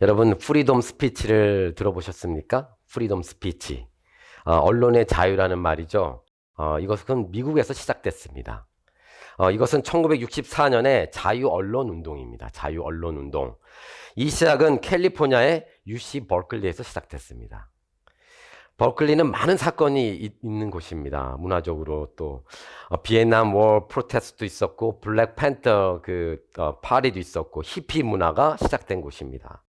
여러분, 프리덤 스피치를 들어보셨습니까? 프리덤 스피치. 언론의 자유라는 말이죠. 이것은 미국에서 시작됐습니다. 이것은 1964년에 자유 언론 운동입니다. 자유 언론 운동. 이 시작은 캘리포니아의 UC 버클리에서 시작됐습니다. 버클리는 많은 사건이 있는 곳입니다. 문화적으로 또 비엔남 워 프로테스트도 있었고 블랙 팬더 파리도 있었고 히피 문화가 시작된 곳입니다.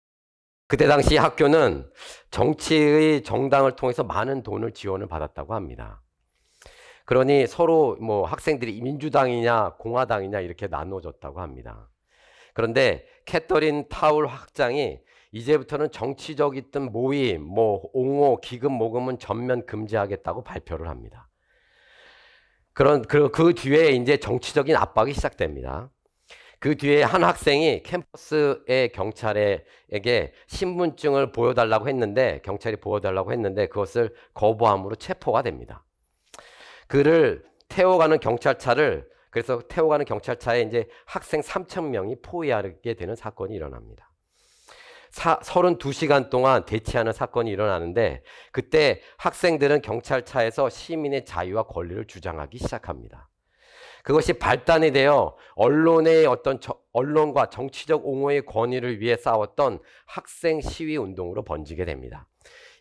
그때 당시 학교는 정치의 정당을 통해서 많은 돈을 지원을 받았다고 합니다. 그러니 서로 학생들이 민주당이냐 공화당이냐 이렇게 나눠졌다고 합니다. 그런데 캐터린 타울 학장이 이제부터는 정치적인 모임, 옹호, 기금 모금은 전면 금지하겠다고 발표를 합니다. 그 뒤에 이제 정치적인 압박이 시작됩니다. 그 뒤에 한 학생이 캠퍼스의 경찰에게 신분증을 보여달라고 했는데, 경찰이 보여달라고 했는데 그것을 거부함으로 체포가 됩니다. 그를 태워가는 경찰차에 이제 학생 3,000명이 포위하게 되는 사건이 일어납니다. 32시간 동안 대치하는 사건이 일어나는데, 그때 학생들은 경찰차에서 시민의 자유와 권리를 주장하기 시작합니다. 그것이 발단이 되어 언론과 정치적 옹호의 권위를 위해 싸웠던 학생 시위 운동으로 번지게 됩니다.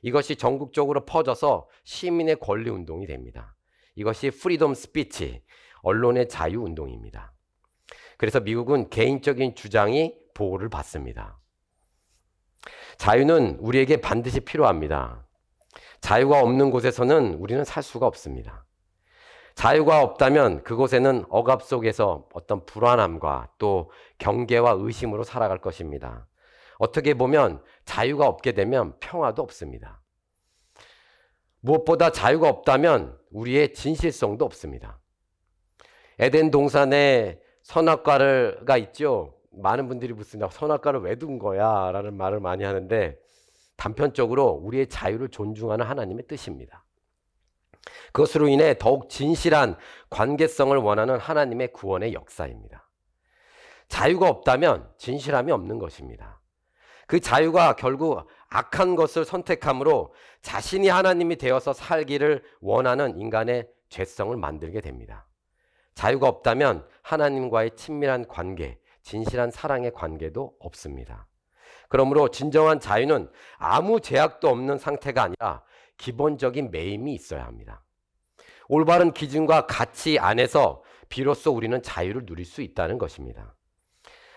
이것이 전국적으로 퍼져서 시민의 권리 운동이 됩니다. 이것이 프리덤 스피치, 언론의 자유 운동입니다. 그래서 미국은 개인적인 주장이 보호를 받습니다. 자유는 우리에게 반드시 필요합니다. 자유가 없는 곳에서는 우리는 살 수가 없습니다. 자유가 없다면 그곳에는 억압 속에서 어떤 불안함과 또 경계와 의심으로 살아갈 것입니다. 어떻게 보면 자유가 없게 되면 평화도 없습니다. 무엇보다 자유가 없다면 우리의 진실성도 없습니다. 에덴 동산에 선악과가 있죠. 많은 분들이 묻습니다. 선악과를 왜 둔 거야? 라는 말을 많이 하는데, 단편적으로 우리의 자유를 존중하는 하나님의 뜻입니다. 그것으로 인해 더욱 진실한 관계성을 원하는 하나님의 구원의 역사입니다. 자유가 없다면 진실함이 없는 것입니다. 그 자유가 결국 악한 것을 선택함으로 자신이 하나님이 되어서 살기를 원하는 인간의 죄성을 만들게 됩니다. 자유가 없다면 하나님과의 친밀한 관계, 진실한 사랑의 관계도 없습니다. 그러므로 진정한 자유는 아무 제약도 없는 상태가 아니라 기본적인 매임이 있어야 합니다. 올바른 기준과 가치 안에서 비로소 우리는 자유를 누릴 수 있다는 것입니다.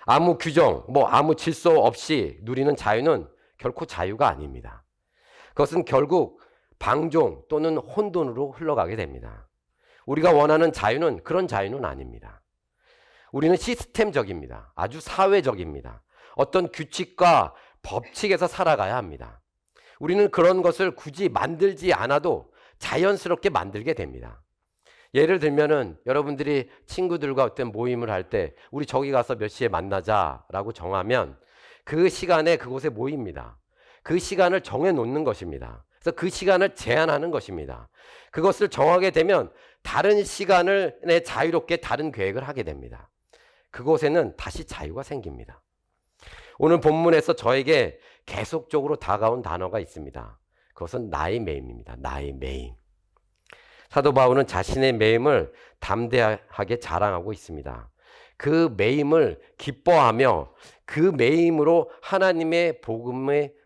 아무 규정, 아무 질서 없이 누리는 자유는 결코 자유가 아닙니다. 그것은 결국 방종 또는 혼돈으로 흘러가게 됩니다. 우리가 원하는 자유는 그런 자유는 아닙니다. 우리는 시스템적입니다. 아주 사회적입니다. 어떤 규칙과 법칙에서 살아가야 합니다. 우리는 그런 것을 굳이 만들지 않아도 자연스럽게 만들게 됩니다. 예를 들면은 여러분들이 친구들과 어떤 모임을 할 때 우리 저기 가서 몇 시에 만나자라고 정하면 그 시간에 그곳에 모입니다. 그 시간을 정해 놓는 것입니다. 그래서 그 시간을 제한하는 것입니다. 그것을 정하게 되면 다른 시간을 자유롭게 다른 계획을 하게 됩니다. 그곳에는 다시 자유가 생깁니다. 오늘 본문에서 저에게 계속적으로 다가온 단어가 있습니다. 그것은 나의 매임입니다. 나의 매임. 사도 바울은 자신의 매임을 담대하게 자랑하고 있습니다. 그 매임을 기뻐하며 그 매임으로 하나님의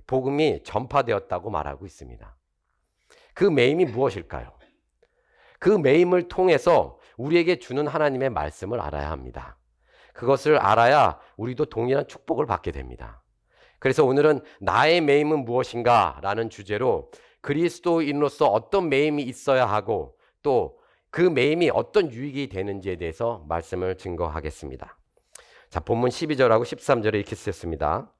복음이 전파되었다고 말하고 있습니다. 그 매임이 무엇일까요? 그 매임을 통해서 우리에게 주는 하나님의 말씀을 알아야 합니다. 그것을 알아야 우리도 동일한 축복을 받게 됩니다. 그래서 오늘은 나의 매임은 무엇인가 라는 주제로 그리스도인으로서 어떤 매임이 있어야 하고 또 그 매임이 어떤 유익이 되는지에 대해서 말씀을 증거하겠습니다. 자, 본문 12절하고 13절에 이렇게 쓰였습니다.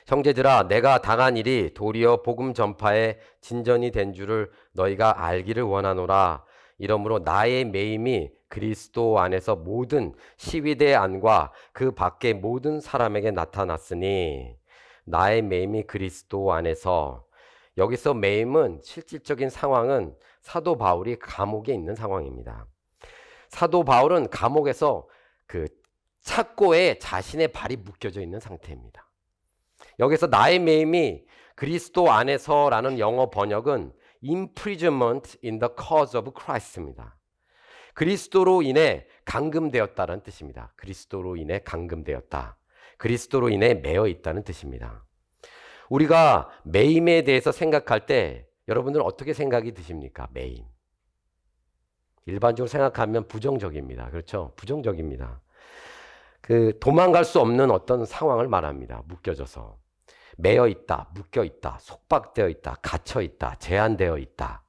형제들아, 내가 당한 일이 도리어 복음 전파에 진전이 된 줄을 너희가 알기를 원하노라. 이러므로 나의 매임이 그리스도 안에서 모든 시위대 안과 그 밖의 모든 사람에게 나타났으니, 나의 매임이 그리스도 안에서, 여기서 매임은 실질적인 상황은 사도 바울이 감옥에 있는 상황입니다. 사도 바울은 감옥에서 그 착고에 자신의 발이 묶여져 있는 상태입니다. 여기서 나의 매임이 그리스도 안에서라는 영어 번역은 imprisonment in the cause of Christ입니다. 그리스도로 인해 감금되었다는 뜻입니다. 그리스도로 인해 감금되었다. 그리스도로 인해 매여 있다는 뜻입니다. 우리가 매임에 대해서 생각할 때 여러분들 어떻게 생각이 드십니까? 매임. 일반적으로 생각하면 부정적입니다. 그렇죠? 부정적입니다. 도망갈 수 없는 어떤 상황을 말합니다. 묶여져서. 매여 있다, 묶여 있다, 속박되어 있다, 갇혀 있다, 제한되어 있다.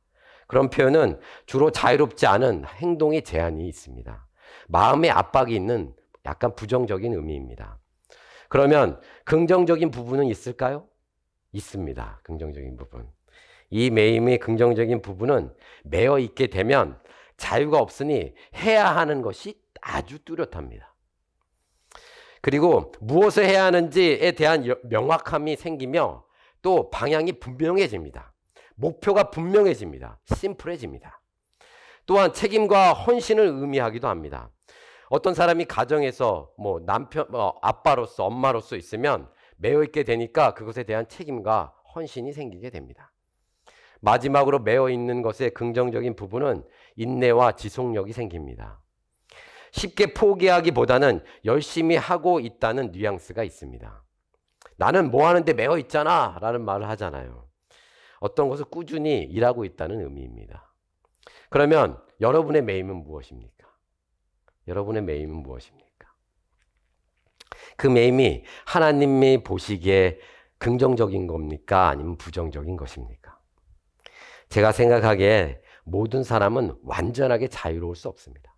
그런 표현은 주로 자유롭지 않은 행동에 제한이 있습니다. 마음의 압박이 있는 약간 부정적인 의미입니다. 그러면 긍정적인 부분은 있을까요? 있습니다. 긍정적인 부분. 이 매임의 긍정적인 부분은 매여 있게 되면 자유가 없으니 해야 하는 것이 아주 뚜렷합니다. 그리고 무엇을 해야 하는지에 대한 명확함이 생기며 또 방향이 분명해집니다. 목표가 분명해집니다. 심플해집니다. 또한 책임과 헌신을 의미하기도 합니다. 어떤 사람이 가정에서 남편, 아빠로서 엄마로서 있으면 매여 있게 되니까 그것에 대한 책임과 헌신이 생기게 됩니다. 마지막으로 매여 있는 것의 긍정적인 부분은 인내와 지속력이 생깁니다. 쉽게 포기하기보다는 열심히 하고 있다는 뉘앙스가 있습니다. 나는 뭐 하는데 매여 있잖아 라는 말을 하잖아요. 어떤 것을 꾸준히 일하고 있다는 의미입니다. 그러면 여러분의 매임은 무엇입니까? 여러분의 매임은 무엇입니까? 그 매임이 하나님이 보시기에 긍정적인 겁니까? 아니면 부정적인 것입니까? 제가 생각하기에 모든 사람은 완전하게 자유로울 수 없습니다.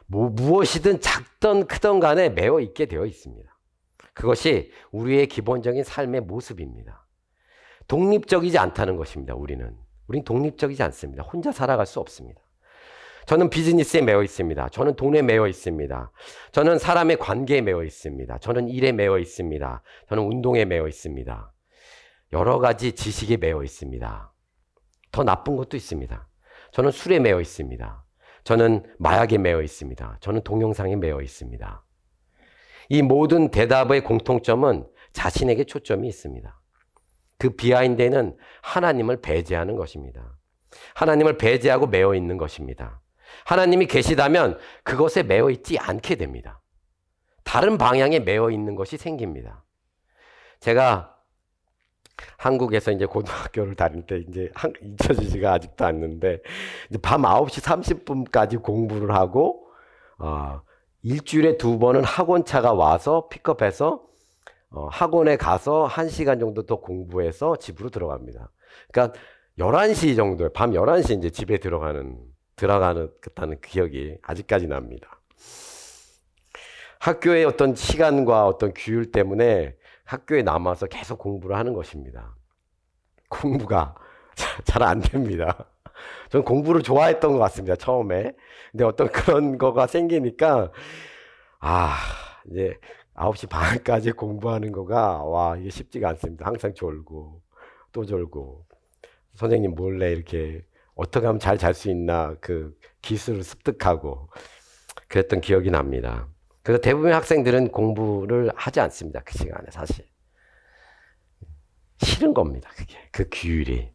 무엇이든 작든 크든 간에 매여 있게 되어 있습니다. 그것이 우리의 기본적인 삶의 모습입니다. 독립적이지 않다는 것입니다. 우린 독립적이지 않습니다. 혼자 살아갈 수 없습니다. 저는 비즈니스에 매여 있습니다. 저는 돈에 매여 있습니다. 저는 사람의 관계에 매여 있습니다. 저는 일에 매여 있습니다. 저는 운동에 매여 있습니다. 여러 가지 지식에 매여 있습니다. 더 나쁜 것도 있습니다. 저는 술에 매여 있습니다. 저는 마약에 매여 있습니다. 저는 동영상에 매여 있습니다. 이 모든 대답의 공통점은 자신에게 초점이 있습니다. 그 비하인드에는 하나님을 배제하는 것입니다. 하나님을 배제하고 매여 있는 것입니다. 하나님이 계시다면 그것에 매여 있지 않게 됩니다. 다른 방향에 매여 있는 것이 생깁니다. 제가 한국에서 이제 고등학교를 다닐 때 이제 잊혀지지가 아직도 않는데 이제 밤 9시 30분까지 공부를 하고 일주일에 2번은 학원차가 와서 픽업해서 학원에 가서 1시간 정도 더 공부해서 집으로 들어갑니다. 그러니까 11시 정도에 밤 11시 이제 집에 들어가는 기억이 아직까지 납니다. 학교의 어떤 시간과 어떤 규율 때문에 학교에 남아서 계속 공부를 하는 것입니다. 공부가 잘 안 됩니다. 저는 공부를 좋아했던 것 같습니다, 처음에. 근데 어떤 그런 거가 생기니까, 이제 9시 반까지 공부하는 거가, 이게 쉽지가 않습니다. 항상 졸고, 또 졸고. 선생님 몰래 이렇게 어떻게 하면 잘 잘 수 있나, 그 기술을 습득하고, 그랬던 기억이 납니다. 그래서 대부분의 학생들은 공부를 하지 않습니다. 그 시간에 사실. 싫은 겁니다. 그게. 그 규율이.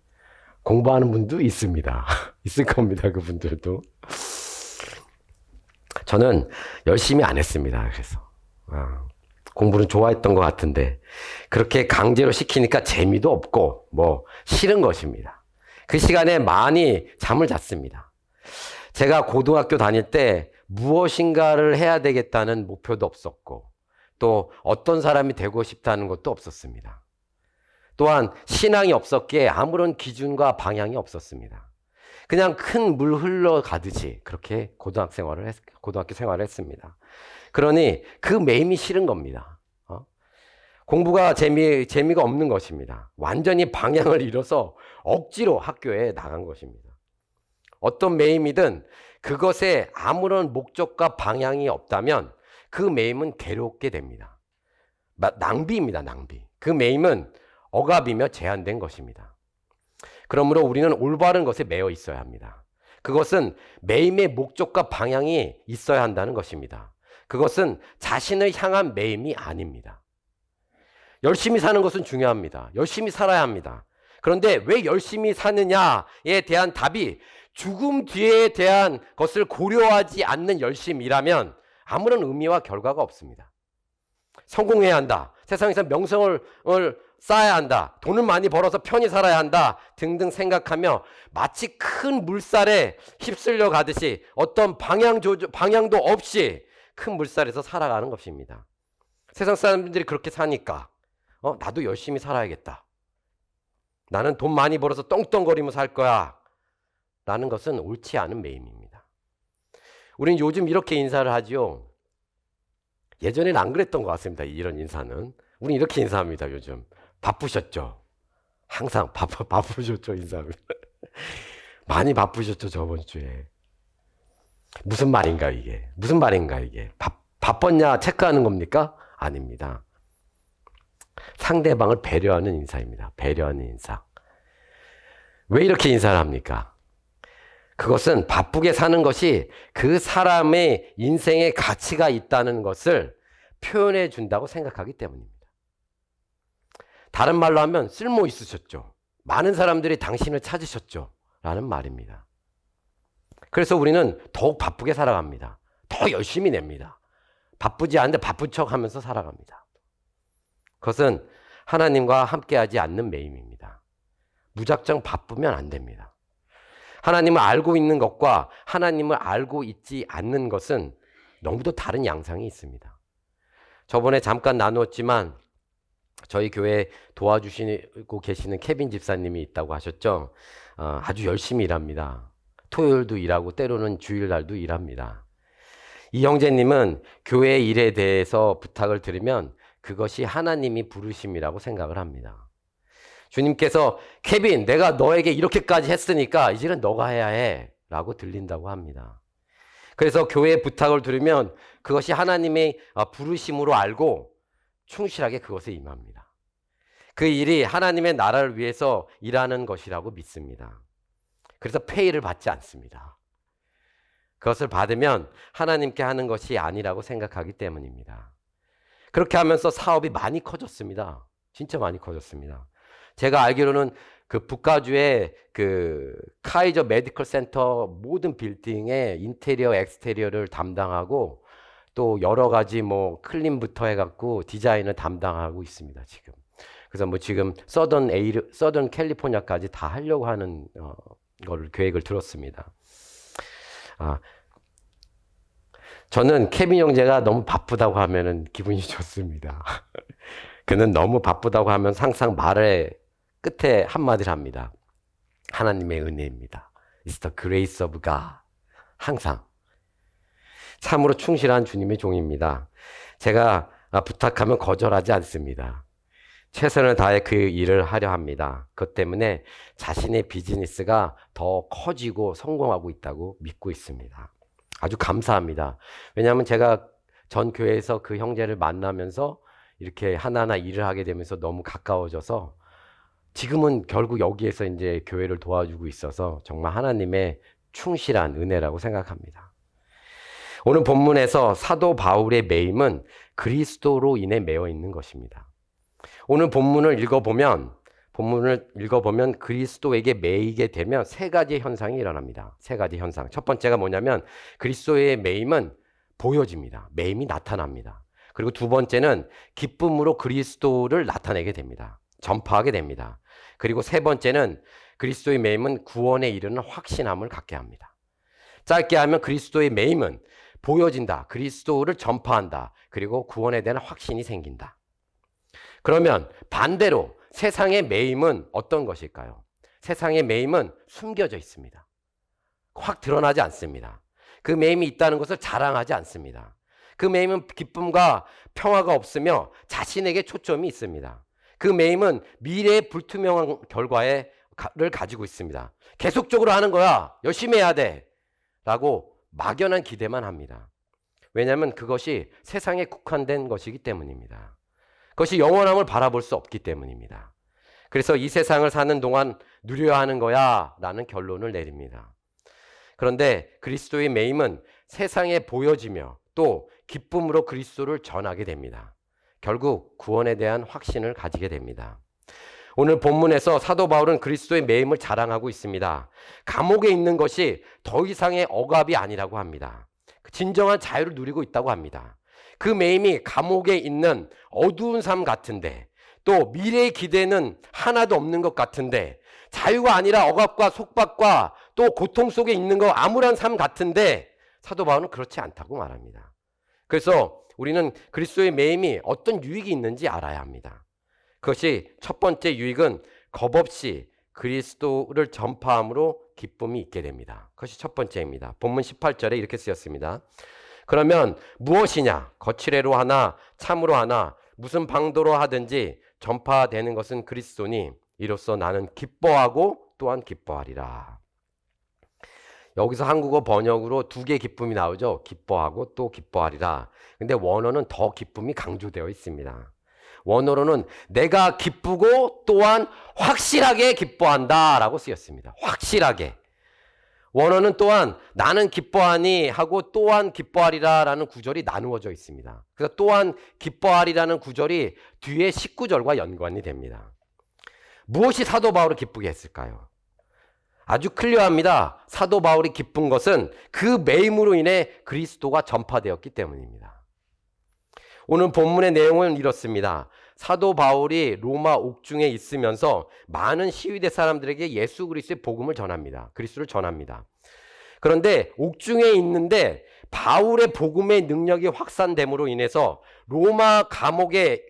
공부하는 분도 있습니다. 있을 겁니다. 그분들도. 저는 열심히 안 했습니다. 그래서. 공부는 좋아했던 것 같은데 그렇게 강제로 시키니까 재미도 없고 싫은 것입니다. 그 시간에 많이 잠을 잤습니다. 제가 고등학교 다닐 때 무엇인가를 해야 되겠다는 목표도 없었고 또 어떤 사람이 되고 싶다는 것도 없었습니다. 또한 신앙이 없었기에 아무런 기준과 방향이 없었습니다. 그냥 큰 물 흘러가듯이 그렇게 고등학교 생활을 했습니다. 그러니 그 매임이 싫은 겁니다. 공부가 재미가 없는 것입니다. 완전히 방향을 잃어서 억지로 학교에 나간 것입니다. 어떤 매임이든 그것에 아무런 목적과 방향이 없다면 그 매임은 괴롭게 됩니다. 낭비입니다, 낭비. 그 매임은 억압이며 제한된 것입니다. 그러므로 우리는 올바른 것에 매여 있어야 합니다. 그것은 매임의 목적과 방향이 있어야 한다는 것입니다. 그것은 자신을 향한 매임이 아닙니다. 열심히 사는 것은 중요합니다. 열심히 살아야 합니다. 그런데 왜 열심히 사느냐에 대한 답이 죽음 뒤에 대한 것을 고려하지 않는 열심이라면 아무런 의미와 결과가 없습니다. 성공해야 한다. 세상에서 명성을 쌓아야 한다. 돈을 많이 벌어서 편히 살아야 한다. 등등 생각하며 마치 큰 물살에 휩쓸려 가듯이 어떤 방향도 없이 큰 물살에서 살아가는 것입니다. 세상 사람들이 그렇게 사니까 나도 열심히 살아야겠다. 나는 돈 많이 벌어서 떵떵거리며 살 거야. 라는 것은 옳지 않은 매임입니다. 우리는 요즘 이렇게 인사를 하죠. 예전에는 안 그랬던 것 같습니다. 이런 인사는. 우린 이렇게 인사합니다. 요즘. 바쁘셨죠? 항상 바쁘셨죠? 인사합니다. 많이 바쁘셨죠? 저번 주에. 무슨 말인가 이게? 무슨 말인가 이게? 바빴냐 체크하는 겁니까? 아닙니다. 상대방을 배려하는 인사입니다. 배려하는 인사. 왜 이렇게 인사를 합니까? 그것은 바쁘게 사는 것이 그 사람의 인생에 가치가 있다는 것을 표현해 준다고 생각하기 때문입니다. 다른 말로 하면 쓸모 있으셨죠. 많은 사람들이 당신을 찾으셨죠. 라는 말입니다. 그래서 우리는 더욱 바쁘게 살아갑니다. 더 열심히 냅니다. 바쁘지 않은데 바쁜 척 하면서 살아갑니다. 그것은 하나님과 함께하지 않는 매임입니다. 무작정 바쁘면 안 됩니다. 하나님을 알고 있는 것과 하나님을 알고 있지 않는 것은 너무도 다른 양상이 있습니다. 저번에 잠깐 나누었지만 저희 교회 도와주시고 계시는 케빈 집사님이 있다고 하셨죠. 아주 열심히 일합니다. 토요일도 일하고 때로는 주일날도 일합니다. 이 형제님은 교회 일에 대해서 부탁을 드리면 그것이 하나님이 부르심이라고 생각을 합니다. 주님께서 케빈, 내가 너에게 이렇게까지 했으니까 이제는 너가 해야 해 라고 들린다고 합니다. 그래서 교회에 부탁을 들으면 그것이 하나님의 부르심으로 알고 충실하게 그것에 임합니다. 그 일이 하나님의 나라를 위해서 일하는 것이라고 믿습니다. 그래서 페이를 받지 않습니다. 그것을 받으면 하나님께 하는 것이 아니라고 생각하기 때문입니다. 그렇게 하면서 사업이 많이 커졌습니다. 진짜 많이 커졌습니다. 제가 알기로는 그 북가주의 그 카이저 메디컬 센터 모든 빌딩의 인테리어, 엑스테리어를 담당하고 또 여러 가지 뭐 클린부터 해갖고 디자인을 담당하고 있습니다, 지금. 그래서 뭐 지금 서던 캘리포니아까지 다 하려고 하는 걸 계획을 들었습니다. 저는 케빈 형제가 너무 바쁘다고 하면은 기분이 좋습니다. 그는 너무 바쁘다고 하면 항상 말의 끝에 한마디를 합니다. 하나님의 은혜입니다. It's the grace of God. 항상. 참으로 충실한 주님의 종입니다. 제가 부탁하면 거절하지 않습니다. 최선을 다해 그 일을 하려 합니다. 그것 때문에 자신의 비즈니스가 더 커지고 성공하고 있다고 믿고 있습니다. 아주 감사합니다. 왜냐하면 제가 전 교회에서 그 형제를 만나면서 이렇게 하나하나 일을 하게 되면서 너무 가까워져서 지금은 결국 여기에서 이제 교회를 도와주고 있어서 정말 하나님의 충실한 은혜라고 생각합니다. 오늘 본문에서 사도 바울의 매임은 그리스도로 인해 매여 있는 것입니다. 오늘 본문을 읽어보면 그리스도에게 매이게 되면 세 가지 현상이 일어납니다. 세 가지 현상. 첫 번째가 뭐냐면 그리스도의 매임은 보여집니다. 매임이 나타납니다. 그리고 두 번째는 기쁨으로 그리스도를 나타내게 됩니다. 전파하게 됩니다. 그리고 세 번째는 그리스도의 매임은 구원에 이르는 확신함을 갖게 합니다. 짧게 하면 그리스도의 매임은 보여진다. 그리스도를 전파한다. 그리고 구원에 대한 확신이 생긴다. 그러면 반대로 세상의 매임은 어떤 것일까요? 세상의 매임은 숨겨져 있습니다. 확 드러나지 않습니다. 그 매임이 있다는 것을 자랑하지 않습니다. 그 매임은 기쁨과 평화가 없으며 자신에게 초점이 있습니다. 그 매임은 미래의 불투명한 결과를 가지고 있습니다. 계속적으로 하는 거야. 열심히 해야 돼. 라고 막연한 기대만 합니다. 왜냐하면 그것이 세상에 국한된 것이기 때문입니다. 그것이 영원함을 바라볼 수 없기 때문입니다. 그래서 이 세상을 사는 동안 누려야 하는 거야 라는 결론을 내립니다. 그런데 그리스도의 매임은 세상에 보여지며 또 기쁨으로 그리스도를 전하게 됩니다. 결국 구원에 대한 확신을 가지게 됩니다. 오늘 본문에서 사도 바울은 그리스도의 매임을 자랑하고 있습니다. 감옥에 있는 것이 더 이상의 억압이 아니라고 합니다. 진정한 자유를 누리고 있다고 합니다. 그 매임이 감옥에 있는 어두운 삶 같은데, 또 미래의 기대는 하나도 없는 것 같은데, 자유가 아니라 억압과 속박과 또 고통 속에 있는 거 암울한 삶 같은데, 사도 바울은 그렇지 않다고 말합니다. 그래서 우리는 그리스도의 매임이 어떤 유익이 있는지 알아야 합니다. 그것이 첫 번째 유익은 겁없이 그리스도를 전파함으로 기쁨이 있게 됩니다. 그것이 첫 번째입니다. 본문 18절에 이렇게 쓰였습니다. 그러면 무엇이냐? 거칠애로 하나 참으로 하나 무슨 방도로 하든지 전파되는 것은 그리스도니 이로써 나는 기뻐하고 또한 기뻐하리라. 여기서 한국어 번역으로 두 개의 기쁨이 나오죠. 기뻐하고 또 기뻐하리라. 근데 원어는 더 기쁨이 강조되어 있습니다. 원어로는 내가 기쁘고 또한 확실하게 기뻐한다 라고 쓰였습니다. 확실하게. 원어는 또한 나는 기뻐하니 하고 또한 기뻐하리라 라는 구절이 나누어져 있습니다. 그래서 또한 기뻐하리라는 구절이 뒤에 19절과 연관이 됩니다. 무엇이 사도 바울을 기쁘게 했을까요? 아주 클리어합니다. 사도 바울이 기쁜 것은 그 매임으로 인해 그리스도가 전파되었기 때문입니다. 오늘 본문의 내용은 이렇습니다. 사도 바울이 로마 옥중에 있으면서 많은 시위대 사람들에게 예수 그리스도의 복음을 전합니다. 그리스도를 전합니다. 그런데 옥중에 있는데 바울의 복음의 능력이 확산됨으로 인해서 로마 감옥에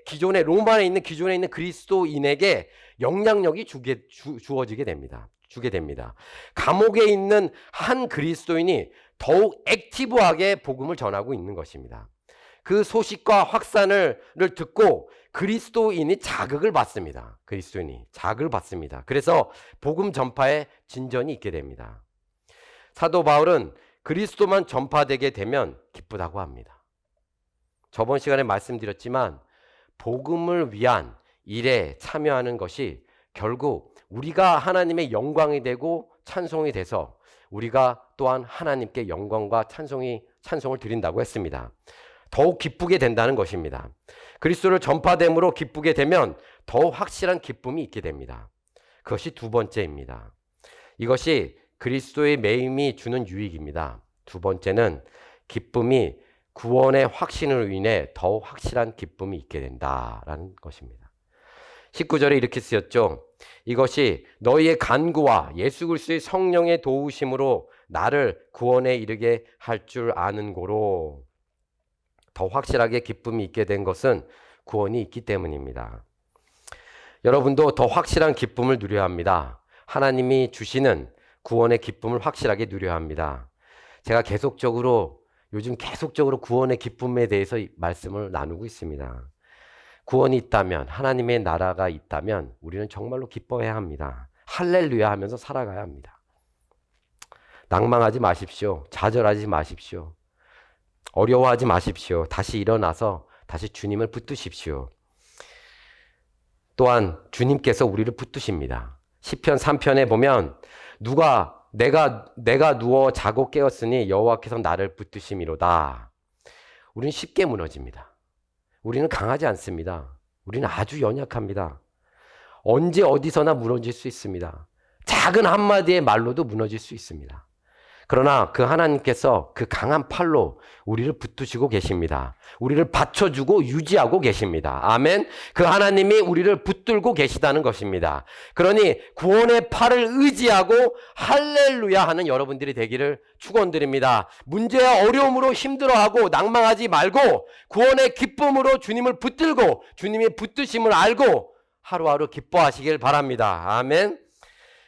로마에 있는 기존에 있는 그리스도인에게 영향력이 주어지게 됩니다. 주게 됩니다. 감옥에 있는 한 그리스도인이 더욱 액티브하게 복음을 전하고 있는 것입니다. 그 소식과 확산을 듣고 그리스도인이 자극을 받습니다. 그리스도인이 자극을 받습니다. 그래서 복음 전파에 진전이 있게 됩니다. 사도 바울은 그리스도만 전파되게 되면 기쁘다고 합니다. 저번 시간에 말씀드렸지만 복음을 위한 일에 참여하는 것이 결국 우리가 하나님의 영광이 되고 찬송이 돼서 우리가 또한 하나님께 영광과 찬송을 드린다고 했습니다. 더욱 기쁘게 된다는 것입니다. 그리스도를 전파됨으로 기쁘게 되면 더욱 확실한 기쁨이 있게 됩니다. 그것이 두 번째입니다. 이것이 그리스도의 매임이 주는 유익입니다. 두 번째는 기쁨이 구원의 확신으로 인해 더욱 확실한 기쁨이 있게 된다라는 것입니다. 19절에 이렇게 쓰였죠. 이것이 너희의 간구와 예수 그리스도의 성령의 도우심으로 나를 구원에 이르게 할 줄 아는 고로. 더 확실하게 기쁨이 있게 된 것은 구원이 있기 때문입니다. 여러분도 더 확실한 기쁨을 누려야 합니다. 하나님이 주시는 구원의 기쁨을 확실하게 누려야 합니다. 제가 요즘 계속적으로 구원의 기쁨에 대해서 말씀을 나누고 있습니다. 구원이 있다면, 하나님의 나라가 있다면 우리는 정말로 기뻐해야 합니다. 할렐루야 하면서 살아가야 합니다. 낭망하지 마십시오. 좌절하지 마십시오. 어려워하지 마십시오. 다시 일어나서 다시 주님을 붙드십시오. 또한 주님께서 우리를 붙드십니다. 시편 3편에 보면 내가 누워 자고 깨었으니 여호와께서 나를 붙드심이로다. 우리는 쉽게 무너집니다. 우리는 강하지 않습니다. 우리는 아주 연약합니다. 언제 어디서나 무너질 수 있습니다. 작은 한마디의 말로도 무너질 수 있습니다. 그러나 그 하나님께서 그 강한 팔로 우리를 붙드시고 계십니다. 우리를 받쳐주고 유지하고 계십니다. 아멘. 그 하나님이 우리를 붙들고 계시다는 것입니다. 그러니 구원의 팔을 의지하고 할렐루야 하는 여러분들이 되기를 축원드립니다. 문제와 어려움으로 힘들어하고 낭망하지 말고 구원의 기쁨으로 주님을 붙들고 주님이 붙드심을 알고 하루하루 기뻐하시길 바랍니다. 아멘.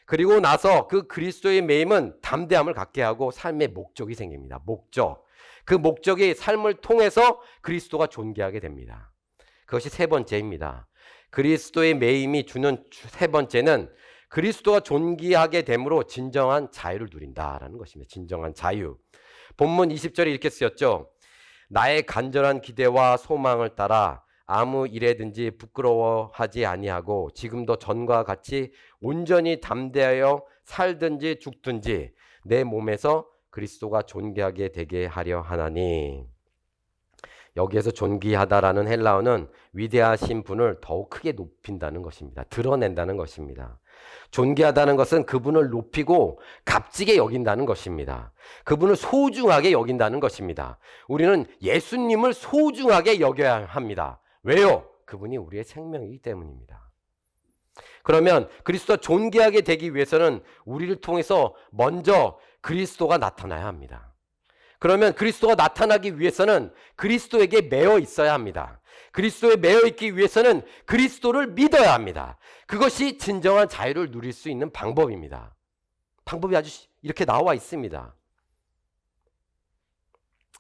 그리고 나서 그 그리스도의 매임은 담대함을 갖게 하고 삶의 목적이 생깁니다. 목적. 그 목적이 삶을 통해서 그리스도가 존귀하게 됩니다. 그것이 세 번째입니다. 그리스도의 매임이 주는 세 번째는 그리스도가 존귀하게 됨으로 진정한 자유를 누린다라는 것입니다. 진정한 자유. 본문 20절에 이렇게 쓰였죠. 나의 간절한 기대와 소망을 따라 아무 일에든지 부끄러워하지 아니하고 지금도 전과 같이 온전히 담대하여 살든지 죽든지 내 몸에서 그리스도가 존귀하게 되게 하려 하나니. 여기에서 존귀하다라는 헬라어는 위대하신 분을 더욱 크게 높인다는 것입니다. 드러낸다는 것입니다. 존귀하다는 것은 그분을 높이고 값지게 여긴다는 것입니다. 그분을 소중하게 여긴다는 것입니다. 우리는 예수님을 소중하게 여겨야 합니다. 왜요? 그분이 우리의 생명이기 때문입니다. 그러면 그리스도가 존귀하게 되기 위해서는 우리를 통해서 먼저 그리스도가 나타나야 합니다. 그러면 그리스도가 나타나기 위해서는 그리스도에게 매여 있어야 합니다. 그리스도에 매여 있기 위해서는 그리스도를 믿어야 합니다. 그것이 진정한 자유를 누릴 수 있는 방법입니다. 방법이 아주 이렇게 나와 있습니다.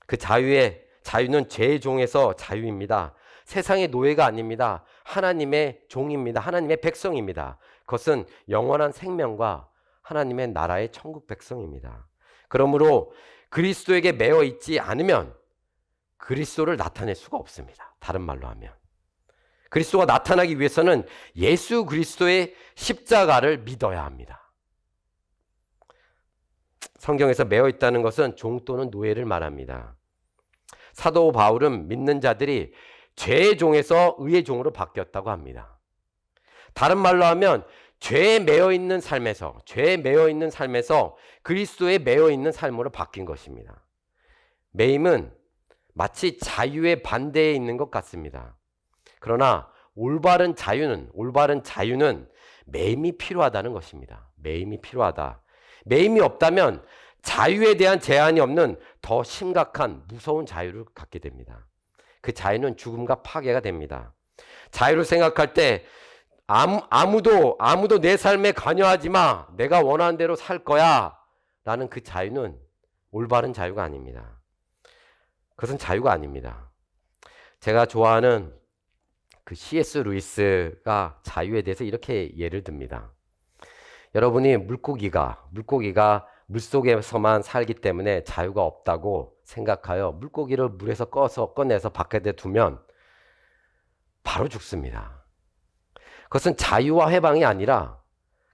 그 자유는 죄의 종에서 자유입니다. 세상의 노예가 아닙니다. 하나님의 종입니다. 하나님의 백성입니다. 그것은 영원한 생명과 하나님의 나라의 천국 백성입니다. 그러므로 그리스도에게 매여 있지 않으면 그리스도를 나타낼 수가 없습니다. 다른 말로 하면 그리스도가 나타나기 위해서는 예수 그리스도의 십자가를 믿어야 합니다. 성경에서 매여 있다는 것은 종 또는 노예를 말합니다. 사도 바울은 믿는 자들이 죄의 종에서 의의 종으로 바뀌었다고 합니다. 다른 말로 하면 죄에 매여 있는 삶에서 그리스도에 매여 있는 삶으로 바뀐 것입니다. 매임은 마치 자유의 반대에 있는 것 같습니다. 그러나 올바른 자유는 매임이 필요하다는 것입니다. 매임이 필요하다. 매임이 없다면 자유에 대한 제한이 없는 더 심각한 무서운 자유를 갖게 됩니다. 그 자유는 죽음과 파괴가 됩니다. 자유를 생각할 때 아무도 내 삶에 관여하지 마. 내가 원하는 대로 살 거야. 라는 그 자유는 올바른 자유가 아닙니다. 그것은 자유가 아닙니다. 제가 좋아하는 그 C.S. 루이스가 자유에 대해서 이렇게 예를 듭니다. 여러분이 물고기가 물속에서만 살기 때문에 자유가 없다고 생각하여 물고기를 물에서 꺼내서 바깥에 두면 바로 죽습니다. 그것은 자유와 해방이 아니라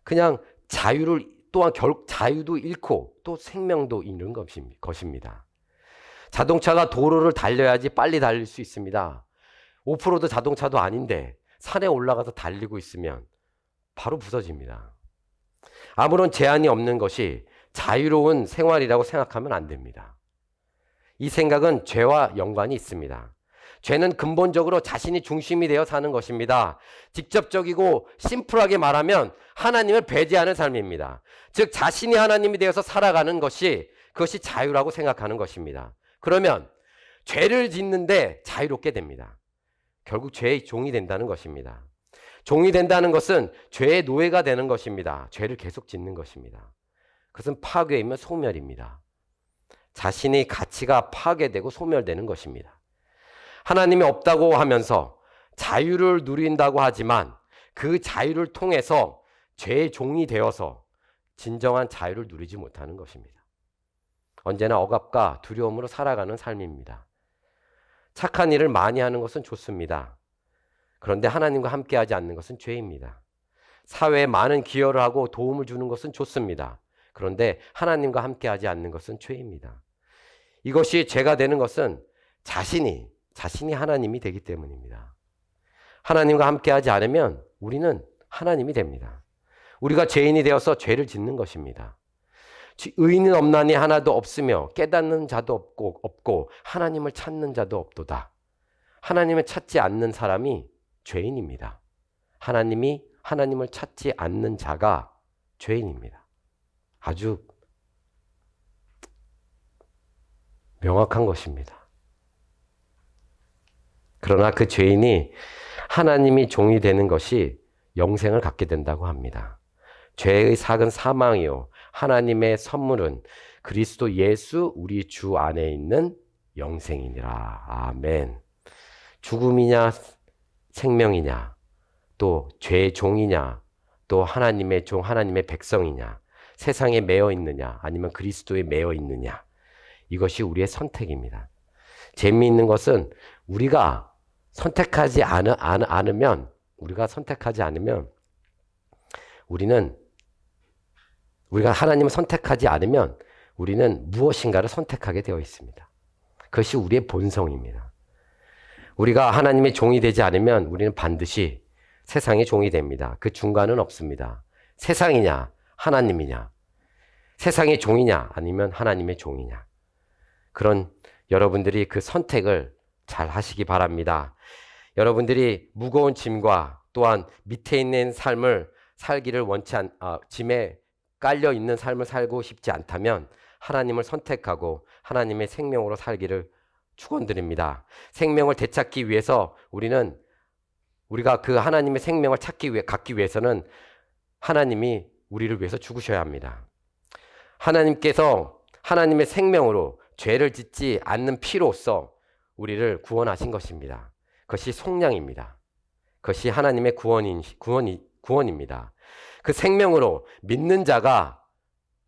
그냥 자유도 잃고 또 생명도 잃는 것입니다. 자동차가 도로를 달려야지 빨리 달릴 수 있습니다. 오프로드 자동차도 아닌데 산에 올라가서 달리고 있으면 바로 부서집니다. 아무런 제한이 없는 것이 자유로운 생활이라고 생각하면 안 됩니다. 이 생각은 죄와 연관이 있습니다. 죄는 근본적으로 자신이 중심이 되어 사는 것입니다. 직접적이고 심플하게 말하면 하나님을 배제하는 삶입니다. 즉 자신이 하나님이 되어서 살아가는 그것이 자유라고 생각하는 것입니다. 그러면 죄를 짓는데 자유롭게 됩니다. 결국 죄의 종이 된다는 것입니다. 종이 된다는 것은 죄의 노예가 되는 것입니다. 죄를 계속 짓는 것입니다. 그것은 파괴이며 소멸입니다. 자신의 가치가 파괴되고 소멸되는 것입니다. 하나님이 없다고 하면서 자유를 누린다고 하지만 그 자유를 통해서 죄의 종이 되어서 진정한 자유를 누리지 못하는 것입니다. 언제나 억압과 두려움으로 살아가는 삶입니다. 착한 일을 많이 하는 것은 좋습니다. 그런데 하나님과 함께하지 않는 것은 죄입니다. 사회에 많은 기여를 하고 도움을 주는 것은 좋습니다. 그런데 하나님과 함께하지 않는 것은 죄입니다. 이것이 죄가 되는 것은 자신이 하나님이 되기 때문입니다. 하나님과 함께하지 않으면 우리는 하나님이 됩니다. 우리가 죄인이 되어서 죄를 짓는 것입니다. 의인은 없나니 하나도 없으며 깨닫는 자도 없고 하나님을 찾는 자도 없도다. 하나님을 찾지 않는 사람이 죄인입니다. 하나님을 찾지 않는 자가 죄인입니다. 아주 명확한 것입니다. 그러나 그 죄인이 하나님이 종이 되는 것이 영생을 갖게 된다고 합니다. 죄의 삭은 사망이요 하나님의 선물은 그리스도 예수 우리 주 안에 있는 영생이니라. 아멘. 죽음이냐 생명이냐 또 죄의 종이냐 또 하나님의 종 하나님의 백성이냐 세상에 매여 있느냐 아니면 그리스도에 매여 있느냐 이것이 우리의 선택입니다. 재미있는 것은 우리가 선택하지 않으면 우리가 하나님을 선택하지 않으면 우리는 무엇인가를 선택하게 되어 있습니다. 그것이 우리의 본성입니다. 우리가 하나님의 종이 되지 않으면 우리는 반드시 세상의 종이 됩니다. 그 중간은 없습니다. 세상이냐, 하나님이냐, 세상의 종이냐, 아니면 하나님의 종이냐. 그런 여러분들이 그 선택을 잘 하시기 바랍니다. 여러분들이 무거운 짐과 또한 밑에 있는 삶을 살기를 짐에 깔려 있는 삶을 살고 싶지 않다면 하나님을 선택하고 하나님의 생명으로 살기를 축원드립니다. 생명을 되찾기 위해서 우리가 그 하나님의 생명을 갖기 위해서는 하나님이 우리를 위해서 죽으셔야 합니다. 하나님께서 하나님의 생명으로 죄를 짓지 않는 피로써 우리를 구원하신 것입니다. 그것이 속량입니다. 그것이 하나님의 구원입니다. 그 생명으로 믿는 자가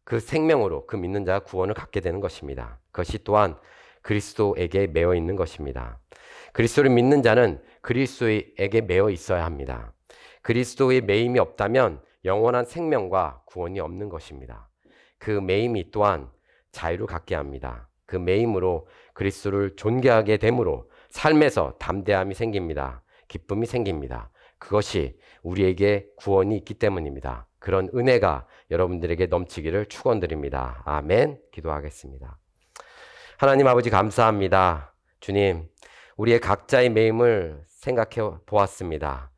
구원을 갖게 되는 것입니다. 그것이 또한 그리스도에게 매어 있는 것입니다. 그리스도를 믿는 자는 그리스도에게 매어 있어야 합니다. 그리스도의 매임이 없다면 영원한 생명과 구원이 없는 것입니다. 그 매임이 또한 자유를 갖게 합니다. 그 매임으로 그리스도를 존귀하게 됨으로 삶에서 담대함이 생깁니다. 기쁨이 생깁니다. 그것이 우리에게 구원이 있기 때문입니다. 그런 은혜가 여러분들에게 넘치기를 축원드립니다. 아멘. 기도하겠습니다. 하나님 아버지 감사합니다. 주님, 우리의 각자의 매임을 생각해 보았습니다.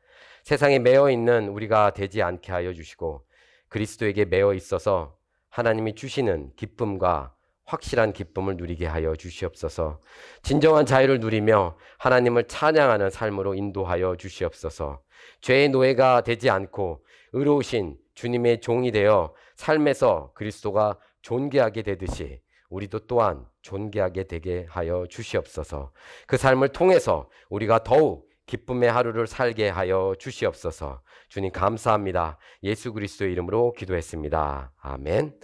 세상에 매여 있는 우리가 되지 않게 하여 주시고 그리스도에게 매여 있어서 하나님이 주시는 기쁨과 확실한 기쁨을 누리게 하여 주시옵소서. 진정한 자유를 누리며 하나님을 찬양하는 삶으로 인도하여 주시옵소서. 죄의 노예가 되지 않고 의로우신 주님의 종이 되어 삶에서 그리스도가 존귀하게 되듯이 우리도 또한 존귀하게 되게 하여 주시옵소서. 그 삶을 통해서 우리가 더욱 기쁨의 하루를 살게 하여 주시옵소서. 주님 감사합니다. 예수 그리스도의 이름으로 기도했습니다. 아멘.